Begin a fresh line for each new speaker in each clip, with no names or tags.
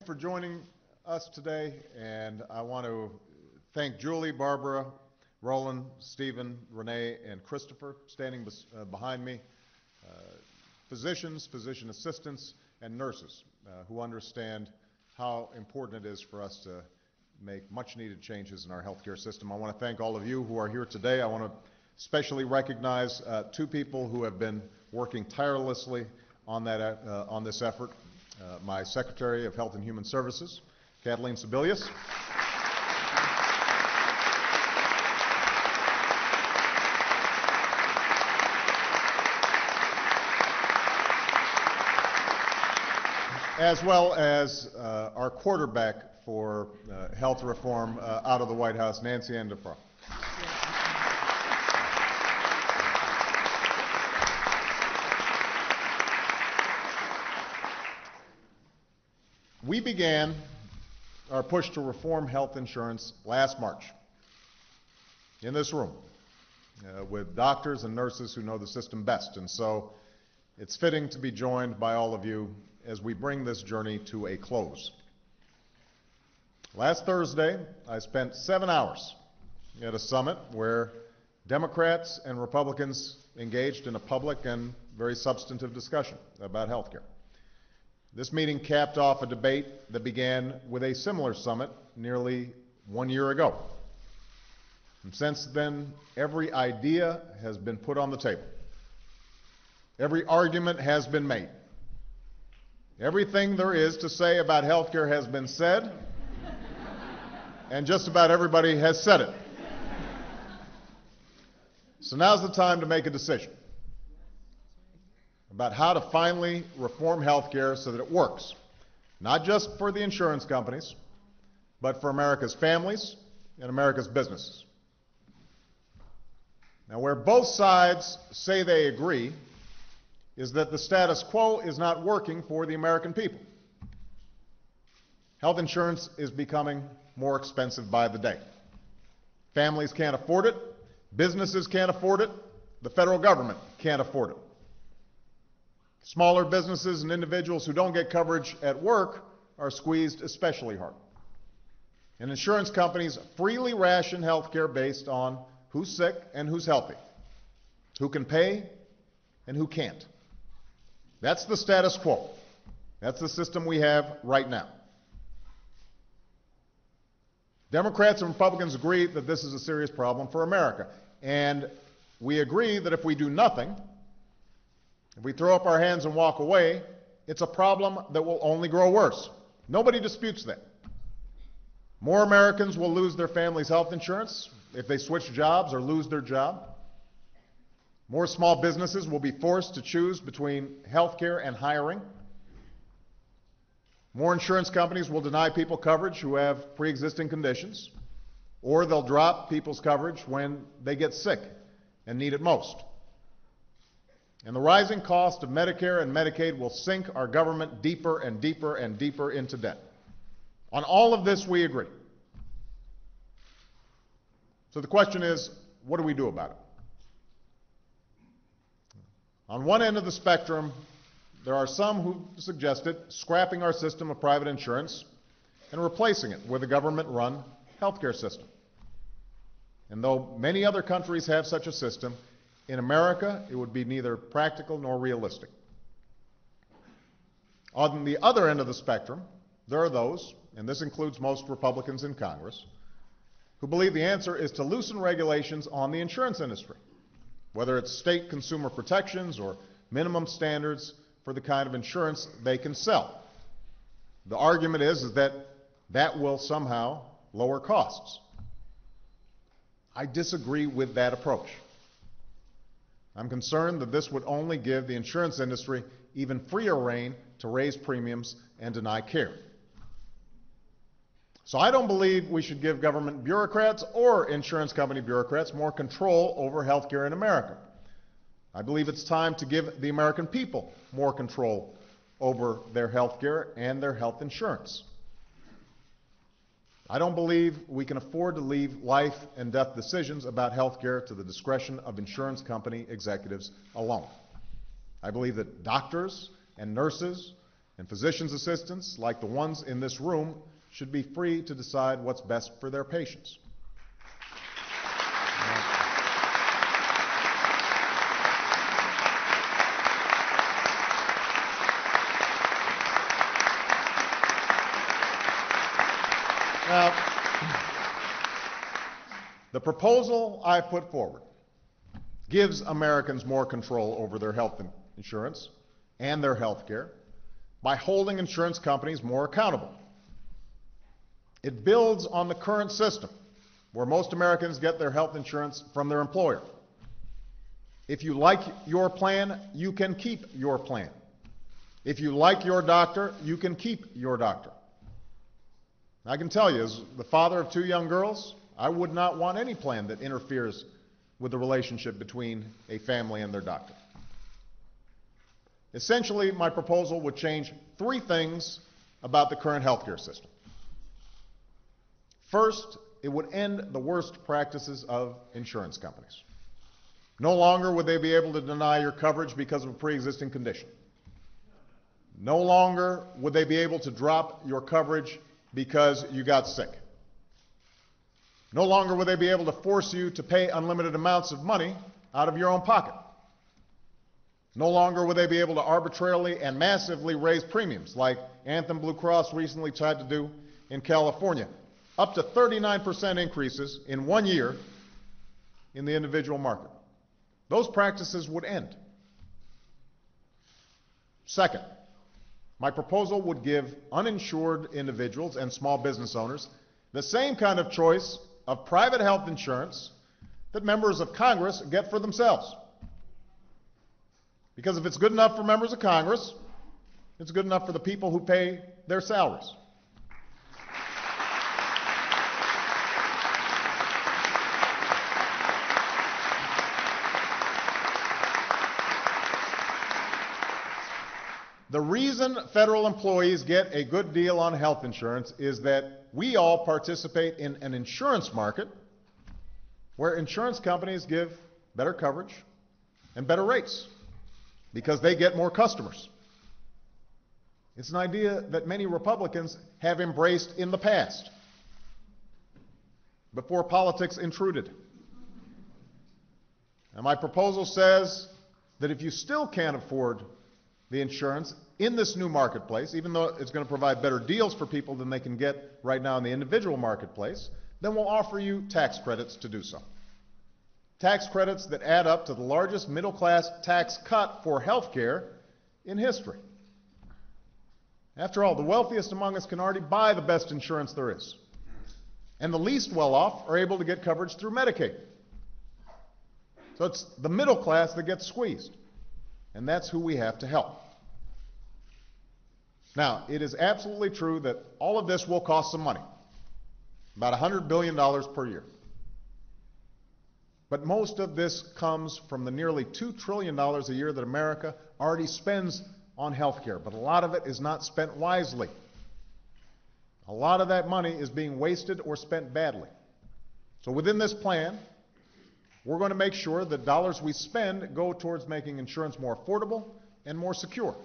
For joining us today, and I want to thank Julie, Barbara, Roland, Stephen, Renee, and Christopher standing behind me, physicians, physician assistants, and nurses who understand how important it is for us to make much needed changes in our healthcare system. I want to thank all of you who are here today. I want to especially recognize two people who have been working tirelessly on this effort. My Secretary of Health and Human Services, Kathleen Sebelius. As well as our quarterback for health reform out of the White House, Nancy Endefar. We began our push to reform health insurance last March in this room with doctors and nurses who know the system best. And so it's fitting to be joined by all of you as we bring this journey to a close. Last Thursday, I spent 7 hours at a summit where Democrats and Republicans engaged in a public and very substantive discussion about health care. This meeting capped off a debate that began with a similar summit nearly 1 year ago. And since then, every idea has been put on the table. Every argument has been made. Everything there is to say about health care has been said, and just about everybody has said it. So now's the time to make a decision about how to finally reform health care so that it works, not just for the insurance companies, but for America's families and America's businesses. Now, where both sides say they agree is that the status quo is not working for the American people. Health insurance is becoming more expensive by the day. Families can't afford it, businesses can't afford it, the federal government can't afford it. Smaller businesses and individuals who don't get coverage at work are squeezed especially hard. And insurance companies freely ration health care based on who's sick and who's healthy, who can pay and who can't. That's the status quo. That's the system we have right now. Democrats and Republicans agree that this is a serious problem for America. And we agree that if we do nothing, if we throw up our hands and walk away, it's a problem that will only grow worse. Nobody disputes that. More Americans will lose their family's health insurance if they switch jobs or lose their job. More small businesses will be forced to choose between health care and hiring. More insurance companies will deny people coverage who have pre-existing conditions, or they'll drop people's coverage when they get sick and need it most. And the rising cost of Medicare and Medicaid will sink our government deeper and deeper and deeper into debt. On all of this, we agree. So the question is, what do we do about it? On one end of the spectrum, there are some who suggested scrapping our system of private insurance and replacing it with a government-run healthcare system. And though many other countries have such a system, in America, it would be neither practical nor realistic. On the other end of the spectrum, there are those, and this includes most Republicans in Congress, who believe the answer is to loosen regulations on the insurance industry, whether it's state consumer protections or minimum standards for the kind of insurance they can sell. The argument is that that will somehow lower costs. I disagree with that approach. I'm concerned that this would only give the insurance industry even freer rein to raise premiums and deny care. So I don't believe we should give government bureaucrats or insurance company bureaucrats more control over health care in America. I believe it's time to give the American people more control over their health care and their health insurance. I don't believe we can afford to leave life and death decisions about health care to the discretion of insurance company executives alone. I believe that doctors and nurses And physicians' assistants, like the ones in this room, should be free to decide what's best for their patients. Now, the proposal I put forward gives Americans more control over their health insurance and their health care by holding insurance companies more accountable. It builds on the current system where most Americans get their health insurance from their employer. If you like your plan, you can keep your plan. If you like your doctor, you can keep your doctor. I can tell you, as the father of 2 young girls, I would not want any plan that interferes with the relationship between a family and their doctor. Essentially, my proposal would change 3 things about the current healthcare system. First, it would end the worst practices of insurance companies. No longer would they be able to deny your coverage because of a pre-existing condition. No longer would they be able to drop your coverage because you got sick. No longer would they be able to force you to pay unlimited amounts of money out of your own pocket. No longer would they be able to arbitrarily and massively raise premiums like Anthem Blue Cross recently tried to do in California. Up to 39% increases in 1 year in the individual market. Those practices would end. Second, my proposal would give uninsured individuals and small business owners the same kind of choice of private health insurance that members of Congress get for themselves. Because if it's good enough for members of Congress, it's good enough for the people who pay their salaries. The reason federal employees get a good deal on health insurance is that we all participate in an insurance market where insurance companies give better coverage and better rates because they get more customers. It's an idea that many Republicans have embraced in the past, before politics intruded. And my proposal says that if you still can't afford the insurance in this new marketplace, even though it's going to provide better deals for people than they can get right now in the individual marketplace, then we'll offer you tax credits to do so. Tax credits that add up to the largest middle-class tax cut for health care in history. After all, the wealthiest among us can already buy the best insurance there is. And the least well-off are able to get coverage through Medicaid. So it's the middle class that gets squeezed. And that's who we have to help. Now, it is absolutely true that all of this will cost some money, about $100 billion per year. But most of this comes from the nearly $2 trillion a year that America already spends on health care, but a lot of it is not spent wisely. A lot of that money is being wasted or spent badly. So within this plan, we're going to make sure that dollars we spend go towards making insurance more affordable and more secure.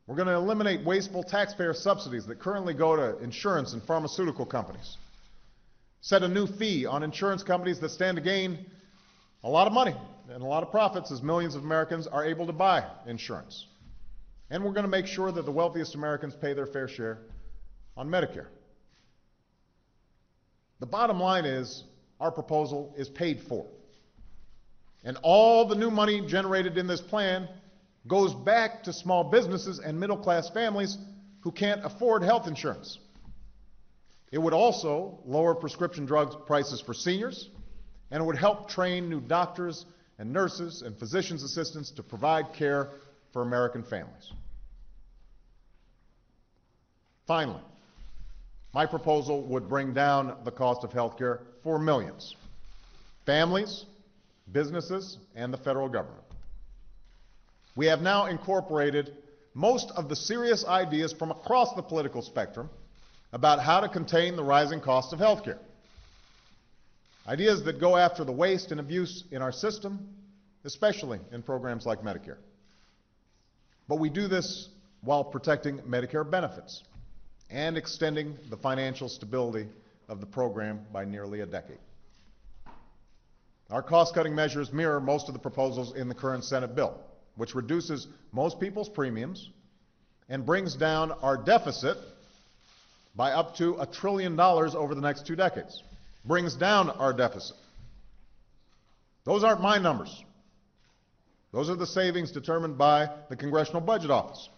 We're going to eliminate wasteful taxpayer subsidies that currently go to insurance and pharmaceutical companies. Set a new fee on insurance companies that stand to gain a lot of money and a lot of profits as millions of Americans are able to buy insurance. And we're going to make sure that the wealthiest Americans pay their fair share on Medicare. The bottom line is, our proposal is paid for. And all the new money generated in this plan goes back to small businesses and middle-class families who can't afford health insurance. It would also lower prescription drug prices for seniors, and it would help train new doctors and nurses and physicians' assistants to provide care for American families. Finally, my proposal would bring down the cost of health care for millions, families, businesses, and the federal government. We have now incorporated most of the serious ideas from across the political spectrum about how to contain the rising cost of health care. Ideas that go after the waste and abuse in our system, especially in programs like Medicare. But we do this while protecting Medicare benefits and extending the financial stability of the program by nearly a decade. Our cost-cutting measures mirror most of the proposals in the current Senate bill, which reduces most people's premiums and brings down our deficit by up to $1 trillion over the next 2 decades. Brings down our deficit. Those aren't my numbers. Those are the savings determined by the Congressional Budget Office,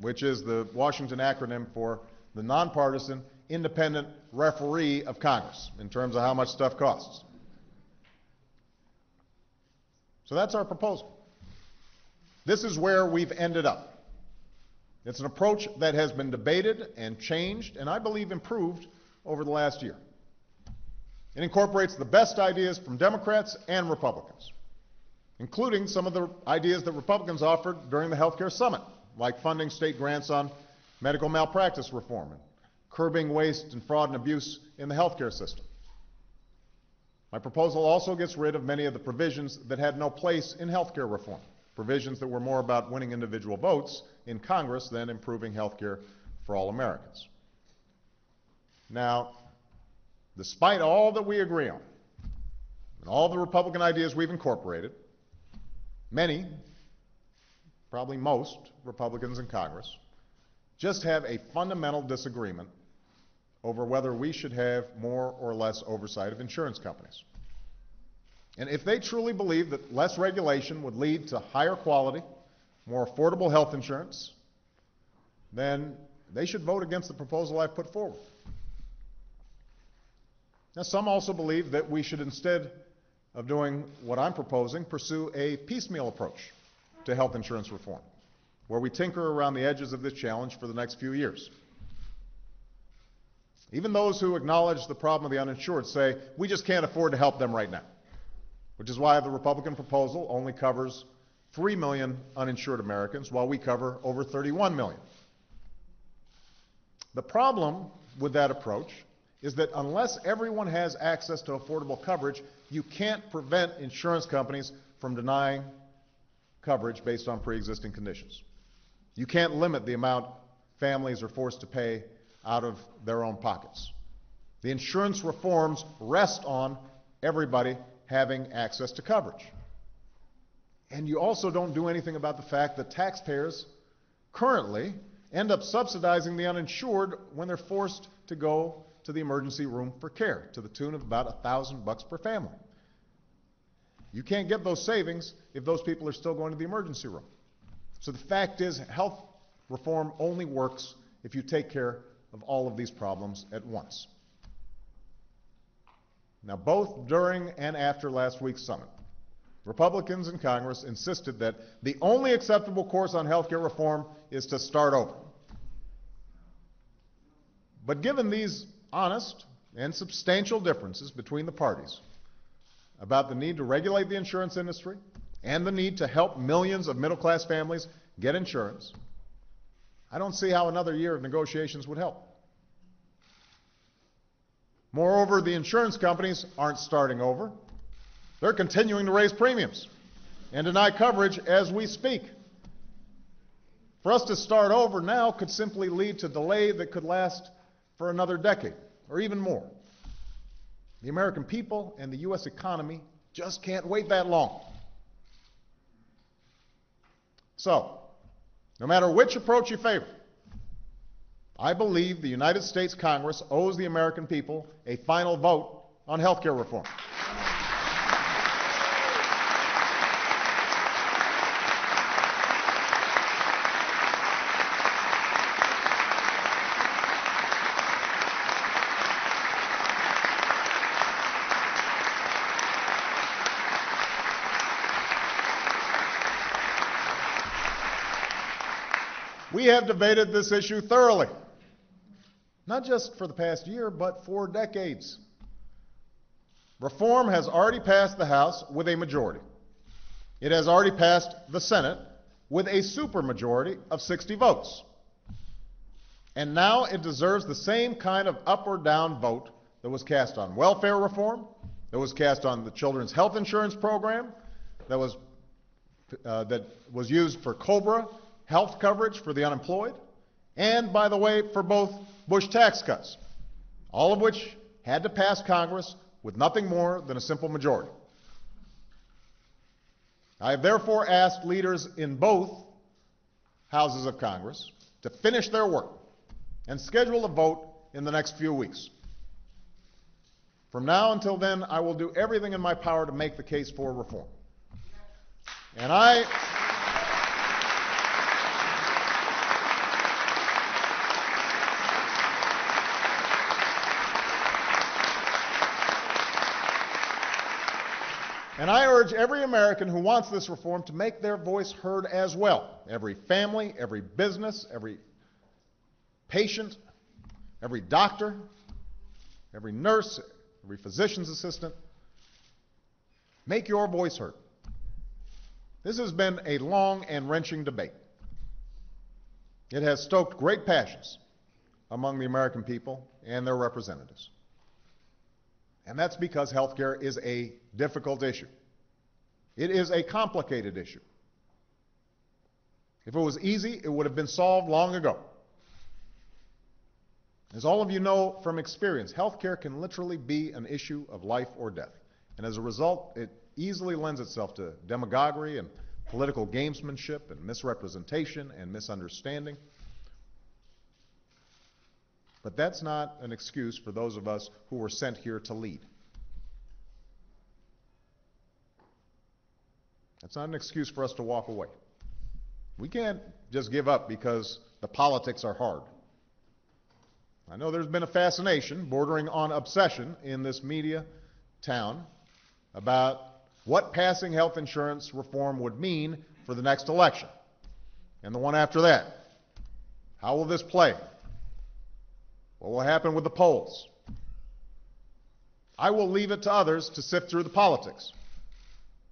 which is the Washington acronym for the nonpartisan, independent referee of Congress in terms of how much stuff costs. So that's our proposal. This is where we've ended up. It's an approach that has been debated and changed, and I believe improved over the last year. It incorporates the best ideas from Democrats and Republicans, including some of the ideas that Republicans offered during the healthcare summit, like funding state grants on medical malpractice reform and curbing waste and fraud and abuse in the healthcare system. My proposal also gets rid of many of the provisions that had no place in healthcare reform, provisions that were more about winning individual votes in Congress than improving healthcare for all Americans. Now, despite all that we agree on, and all the Republican ideas we've incorporated, many, probably most, Republicans in Congress just have a fundamental disagreement over whether we should have more or less oversight of insurance companies. And if they truly believe that less regulation would lead to higher quality, more affordable health insurance, then they should vote against the proposal I've put forward. Now, some also believe that we should, instead of doing what I'm proposing, pursue a piecemeal approach to health insurance reform, where we tinker around the edges of this challenge for the next few years. Even those who acknowledge the problem of the uninsured say, we just can't afford to help them right now, which is why the Republican proposal only covers 3 million uninsured Americans, while we cover over 31 million. The problem with that approach is that unless everyone has access to affordable coverage, you can't prevent insurance companies from denying coverage based on pre-existing conditions. You can't limit the amount families are forced to pay out of their own pockets. The insurance reforms rest on everybody having access to coverage. And you also don't do anything about the fact that taxpayers currently end up subsidizing the uninsured when they're forced to go to the emergency room for care, to the tune of about $1,000 per family. You can't get those savings if those people are still going to the emergency room. So the fact is, health reform only works if you take care of all of these problems at once. Now, both during and after last week's summit, Republicans in Congress insisted that the only acceptable course on health care reform is to start over. But given these honest and substantial differences between the parties about the need to regulate the insurance industry and the need to help millions of middle-class families get insurance, I don't see how another year of negotiations would help. Moreover, the insurance companies aren't starting over. They're continuing to raise premiums and deny coverage as we speak. For us to start over now could simply lead to delay that could last for another decade or even more. The American people and the U.S. economy just can't wait that long. So, no matter which approach you favor, I believe the United States Congress owes the American people a final vote on health care reform. We have debated this issue thoroughly, not just for the past year, but for decades. Reform has already passed the House with a majority. It has already passed the Senate with a supermajority of 60 votes. And now it deserves the same kind of up or down vote that was cast on welfare reform, that was cast on the Children's Health Insurance Program, that was used for COBRA, health coverage for the unemployed, and, by the way, for both Bush tax cuts, all of which had to pass Congress with nothing more than a simple majority. I have therefore asked leaders in both houses of Congress to finish their work and schedule a vote in the next few weeks. From now until then, I will do everything in my power to make the case for reform. And I urge every American who wants this reform to make their voice heard as well. Every family, every business, every patient, every doctor, every nurse, every physician's assistant. Make your voice heard. This has been a long and wrenching debate. It has stoked great passions among the American people and their representatives. And that's because health care is a difficult issue. It is a complicated issue. If it was easy, it would have been solved long ago. As all of you know from experience, health care can literally be an issue of life or death. And as a result, it easily lends itself to demagoguery and political gamesmanship and misrepresentation and misunderstanding. But that's not an excuse for those of us who were sent here to lead. That's not an excuse for us to walk away. We can't just give up because the politics are hard. I know there's been a fascination bordering on obsession in this media town about what passing health insurance reform would mean for the next election and the one after that. How will this play? What will happen with the polls? I will leave it to others to sift through the politics,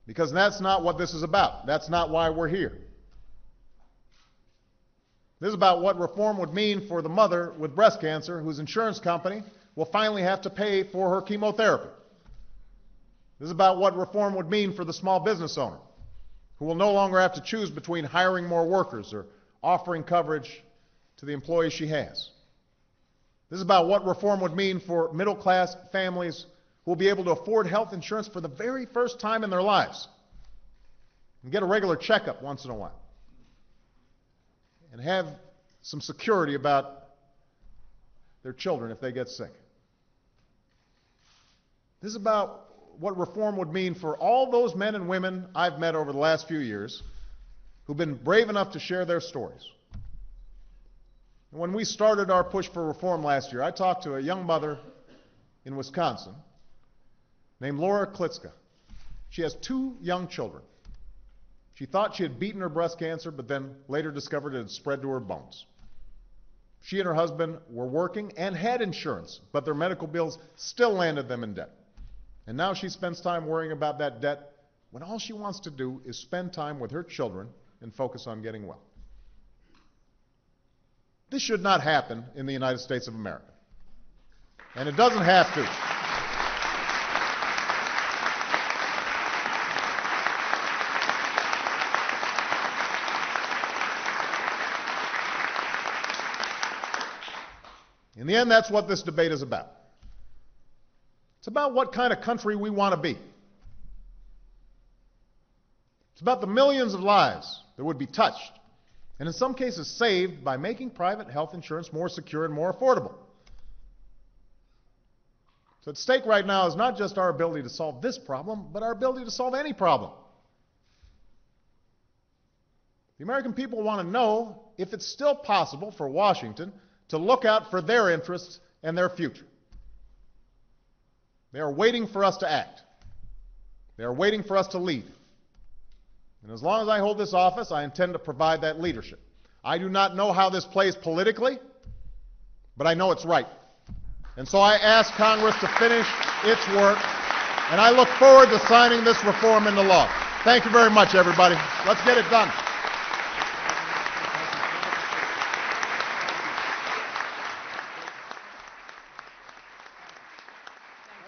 because that's not what this is about. That's not why we're here. This is about what reform would mean for the mother with breast cancer whose insurance company will finally have to pay for her chemotherapy. This is about what reform would mean for the small business owner who will no longer have to choose between hiring more workers or offering coverage to the employees she has. This is about what reform would mean for middle-class families who will be able to afford health insurance for the very first time in their lives and get a regular checkup once in a while and have some security about their children if they get sick. This is about what reform would mean for all those men and women I've met over the last few years who've been brave enough to share their stories. When we started our push for reform last year, I talked to a young mother in Wisconsin named Laura Klitzka. She has 2 young children. She thought she had beaten her breast cancer, but then later discovered it had spread to her bones. She and her husband were working and had insurance, but their medical bills still landed them in debt. And now she spends time worrying about that debt when all she wants to do is spend time with her children and focus on getting well. This should not happen in the United States of America. And it doesn't have to. In the end, that's what this debate is about. It's about what kind of country we want to be. It's about the millions of lives that would be touched, and in some cases saved, by making private health insurance more secure and more affordable. So at stake right now is not just our ability to solve this problem, but our ability to solve any problem. The American people want to know if it's still possible for Washington to look out for their interests and their future. They are waiting for us to act. They are waiting for us to lead. And as long as I hold this office, I intend to provide that leadership. I do not know how this plays politically, but I know it's right. And so I ask Congress to finish its work, and I look forward to signing this reform into law. Thank you very much, everybody. Let's get it done.